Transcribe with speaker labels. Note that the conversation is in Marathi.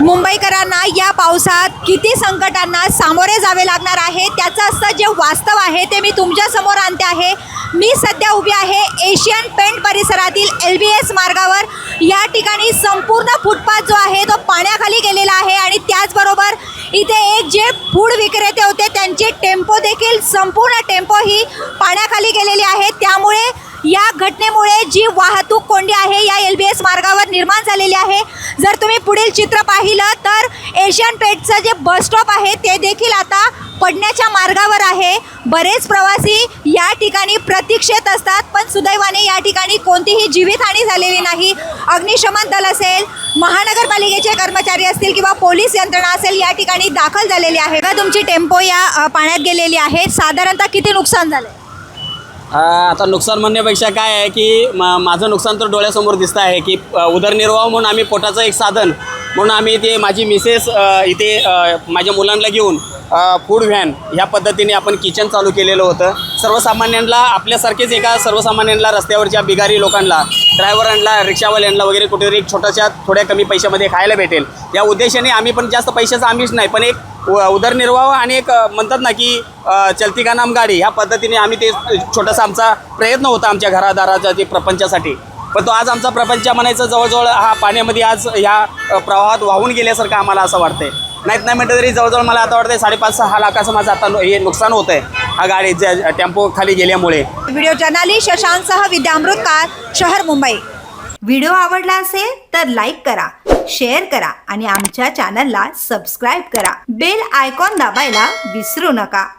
Speaker 1: मुंबईकरांना या पावसात किती संकटांना सामोरे जावे लागणार आहे त्याचं असं जे वास्तव आहे ते मी तुमच्या समोर आणते आहे। मी सध्या उभी आहे एशियन पेंट परिसरातील LBS मार्गावर। या ठिकाणी संपूर्ण फुटपाथ जो आहे तो पाण्याखाली गेलेला आहे आणि त्याचबरोबर इथे एक जे फूड विक्रेते होते त्यांची टेम्पो देखील संपूर्ण टेम्पो ही पाण्याखाली गेलेली आहे। त्यामुळे या घटनेमुळे जी वाहतूक कोंडी आहे या LBS मार्गावर निर्माण झालेली आहे। जर तुम्ही पुढील चित्र पाहिलं तर एशियन पेंटचं जे बस स्टॉप आहे ते देखील आता पडण्याच्या मार्गावर आहे। बरेच प्रवासी या ठिकाणी प्रतीक्षेत असतात पण सुदैवाने या ठिकाणी कोणतीही जीवितहानी झालेली नाही। अग्निशमन दल असेल, महानगरपालिकेचे कर्मचारी असतील किंवा पोलीस यंत्रणा असेल या ठिकाणी दाखल झालेली आहे। का तुमची टेम्पो या पाण्यात गेलेली आहे, साधारणतः किती नुकसान झालं?
Speaker 2: आता नुकसान म्हणण्यापेक्षा काय आहे की माझं नुकसान तर डोळ्यासमोर दिसतं आहे की उदरनिर्वाह म्हणून आम्ही पोटाचं एक साधन म्हणून आम्ही ते माझी मिसेस इथे माझ्या मुलांना घेऊन फूड व्हॅन ह्या पद्धतीने आपण किचन चालू केलेलं होतं। सर्वसामान्यांना आपल्यासारखेच एका सर्वसामान्यांना रस्त्यावरच्या बिगारी लोकांना, ड्रायव्हरांना, रिक्षावाल्यांना वगैरे कुठेतरी एक छोट्याशा थोड्या कमी पैशामध्ये खायला भेटेल या उद्देशाने आम्ही पण जास्त पैशाचं आम्हीच नाही पण एक उदरनिर्वाह आणि एक म्हणतात ना की चलती का नाम गाडी ह्या पद्धतीने आम्ही ते छोटासा आमचा प्रयत्न होता आमच्या घरादाराच्या ते प्रपंचासाठी। पण तो आज आमचा प्रपंच म्हणायचं जवळजवळ हा पाण्यामध्ये आज ह्या प्रवाहात वाहून गेल्यासारखं आम्हाला असं वाटतंय। नाही म्हटलं तरी जवळजवळ मला आता वाटतंय 5.5-6 लाखाचं माझं आता हे नुकसान होतं आहे हा गाडी टेम्पो खाली गेल्यामुळे।
Speaker 1: व्हिडिओ जर्नलिस्ट शशांकसह विद्या अमृतकार, शहर मुंबई। व्हिडिओ आवडला असेल तर लाईक करा, शेअर करा आणि आमच्या चॅनलला सबस्क्राईब करा। बेल आयकॉन दाबायला विसरू नका।